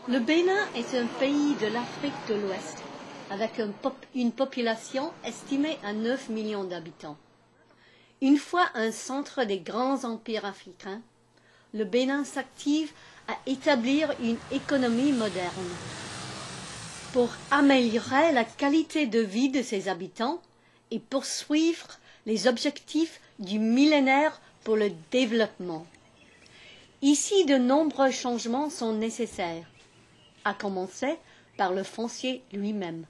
Le Bénin est un pays de l'Afrique de l'Ouest, avec une population estimée à 9 millions d'habitants. Une fois un centre des grands empires africains, le Bénin s'active à établir une économie moderne. Pour améliorer la qualité de vie de ses habitants et poursuivre les objectifs du millénaire pour le développement. Ici, de nombreux changements sont nécessaires, à commencer par le foncier lui-même.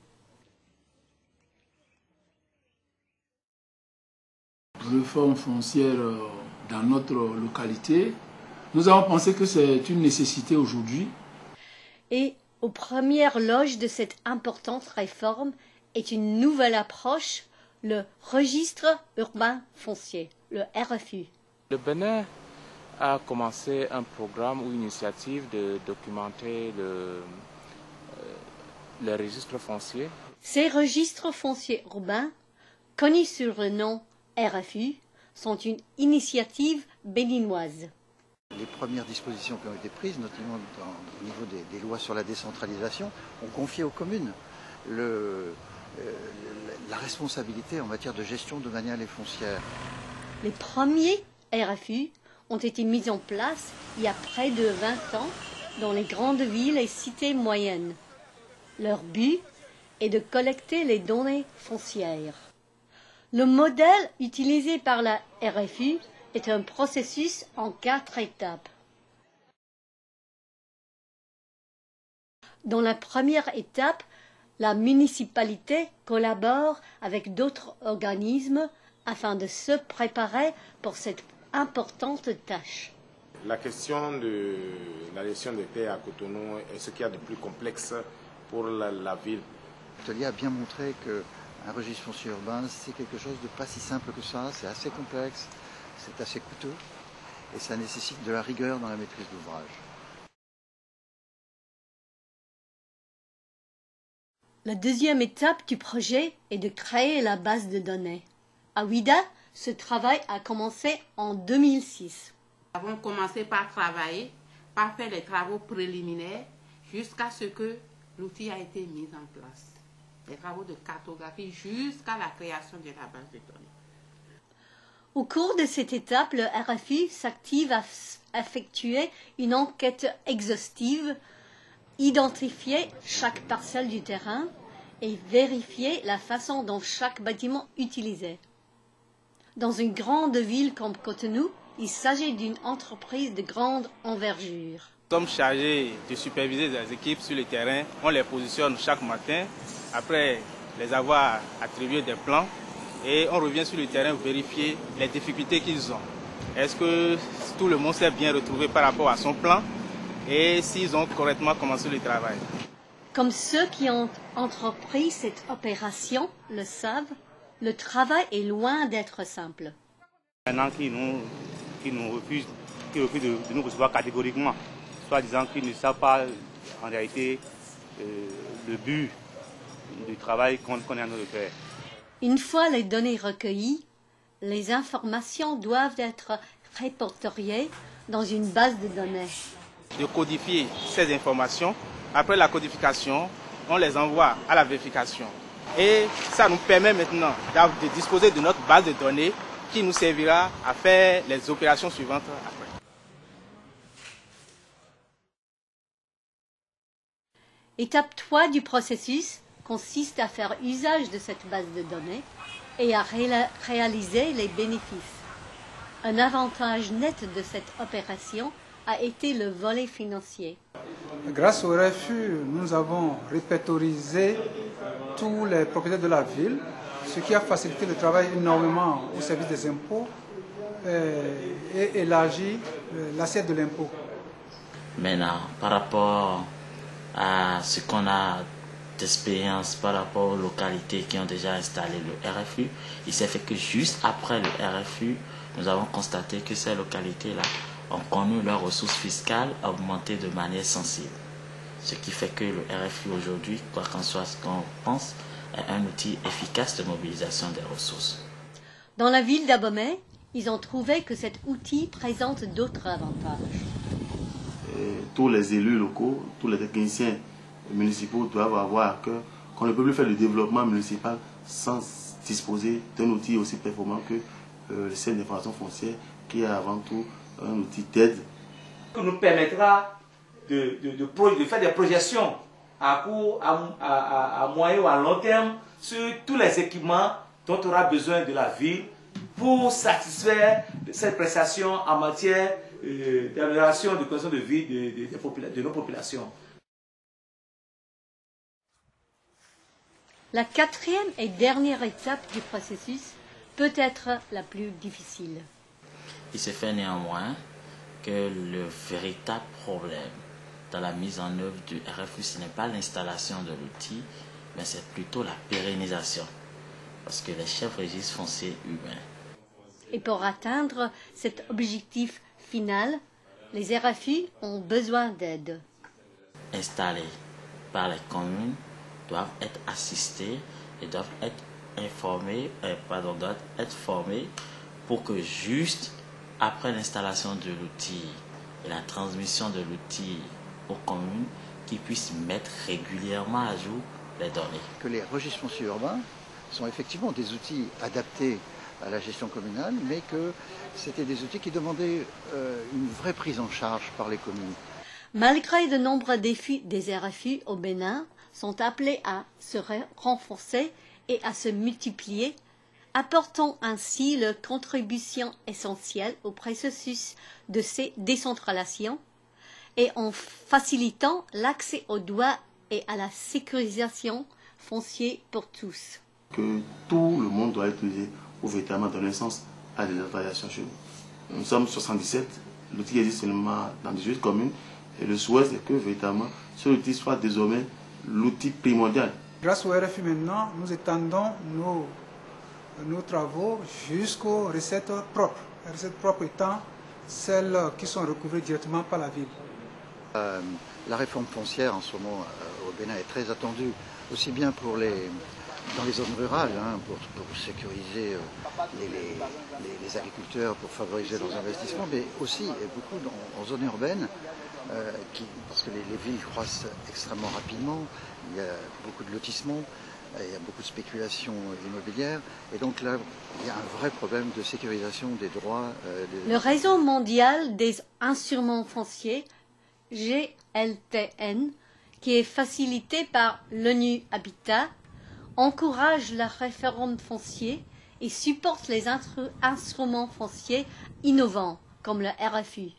Réforme foncière dans notre localité, nous avons pensé que c'est une nécessité aujourd'hui. Et aux premières loges de cette importante réforme est une nouvelle approche, le registre urbain foncier, le RFU. Le Bénin a commencé un programme ou une initiative de documenter le registre foncier. Ces registres fonciers urbains, connus sous le nom RFU, sont une initiative béninoise. Les premières dispositions qui ont été prises, notamment au niveau des lois sur la décentralisation, ont confié aux communes la responsabilité en matière de gestion domaniale et foncière. Les premiers RFU ont été mis en place il y a près de 20 ans dans les grandes villes et cités moyennes. Leur but est de collecter les données foncières. Le modèle utilisé par la RFU est un processus en 4 étapes. Dans la première étape, la municipalité collabore avec d'autres organismes afin de se préparer pour cette importante tâche. La question de la gestion des terres à Cotonou est ce qu'il y a de plus complexe pour la ville. L'atelier a bien montré qu'un registre foncier urbain, c'est quelque chose de pas si simple que ça, c'est assez complexe, c'est assez coûteux et ça nécessite de la rigueur dans la maîtrise d'ouvrage. La deuxième étape du projet est de créer la base de données. À Ouidah, ce travail a commencé en 2006. Nous avons commencé par travailler, par faire les travaux préliminaires jusqu'à ce que l'outil a été mis en place. Les travaux de cartographie jusqu'à la création de la base de données. Au cours de cette étape, le RFU s'active à effectuer une enquête exhaustive, identifier chaque parcelle du terrain et vérifier la façon dont chaque bâtiment est utilisé. Dans une grande ville comme Cotonou, il s'agit d'une entreprise de grande envergure. Nous sommes chargés de superviser les équipes sur le terrain. On les positionne chaque matin, après les avoir attribué des plans, et on revient sur le terrain vérifier les difficultés qu'ils ont. Est-ce que tout le monde s'est bien retrouvé par rapport à son plan et s'ils ont correctement commencé le travail. Comme ceux qui ont entrepris cette opération le savent, le travail est loin d'être simple. Maintenant qui nous refusent de nous recevoir catégoriquement, soit disant qu'ils ne savent pas en réalité le but du travail qu'on est en train de faire. Une fois les données recueillies, les informations doivent être répertoriées dans une base de données. De codifier ces informations, après la codification, on les envoie à la vérification. Et ça nous permet maintenant de disposer de notre base de données qui nous servira à faire les opérations suivantes après. Étape 3 du processus consiste à faire usage de cette base de données et à réaliser les bénéfices. Un avantage net de cette opération a été le volet financier. Grâce au RFU, nous avons répertorié tous les propriétaires de la ville, ce qui a facilité le travail énormément au service des impôts et élargi l'assiette de l'impôt. Maintenant, par rapport à ce qu'on a d'expérience par rapport aux localités qui ont déjà installé le RFU, il s'est fait que juste après le RFU, nous avons constaté que ces localités-là ont connu leurs ressources fiscales augmenter de manière sensible. Ce qui fait que le RFU aujourd'hui, quoi qu'en soit ce qu'on pense, est un outil efficace de mobilisation des ressources. Dans la ville d'Abomey, ils ont trouvé que cet outil présente d'autres avantages. tous les élus locaux, tous les techniciens municipaux doivent avoir à cœur qu'on ne peut plus faire le développement municipal sans disposer d'un outil aussi performant que le système d'information foncière, qui est avant tout un outil d'aide. Qui nous permettra de faire des projections à court, à moyen ou à long terme sur tous les équipements dont aura besoin de la ville pour satisfaire cette prestation en matière d'amélioration de conditions de vie de nos populations. La quatrième et dernière étape du processus peut être la plus difficile. Il se fait néanmoins que le véritable problème dans la mise en œuvre du RFU, ce n'est pas l'installation de l'outil, mais c'est plutôt la pérennisation, parce que les chefs registres fonciers humains. Et pour atteindre cet objectif final, les RFU ont besoin d'aide. Installés par les communes, doivent être assistés et doivent être informés, doivent être formés pour que juste après l'installation de l'outil et la transmission de l'outil aux communes, qu'ils puissent mettre régulièrement à jour les données. Que les registres fonciers urbains sont effectivement des outils adaptés à la gestion communale, mais que c'était des outils qui demandaient une vraie prise en charge par les communes. Malgré de nombreux défis, des RFU au Bénin sont appelés à se renforcer et à se multiplier, apportant ainsi leur contribution essentielle au processus de décentralisation et en facilitant l'accès aux droits et à la sécurisation foncière pour tous. Que tout le monde doit être utilisé pour véritablement donner sens à la décentralisation chez nous. Nous sommes 77, l'outil existe seulement dans 18 communes et le souhait c'est que véritablement ce outil soit désormais l'outil primordial. Grâce au RFU maintenant, nous étendons nos travaux jusqu'aux recettes propres. Les recettes propres étant celles qui sont recouvrées directement par la ville. La réforme foncière en ce moment au Bénin est très attendue, aussi bien dans les zones rurales, pour sécuriser les agriculteurs, pour favoriser leurs investissements, mais aussi beaucoup en zone urbaine, parce que les villes croissent extrêmement rapidement, il y a beaucoup de lotissements, il y a beaucoup de spéculation immobilière, et donc là, il y a un vrai problème de sécurisation des droits. Le réseau mondial des instruments fonciers, GLTN, qui est facilité par l'ONU Habitat, encourage la réforme foncière et supporte les instruments fonciers innovants comme le RFU.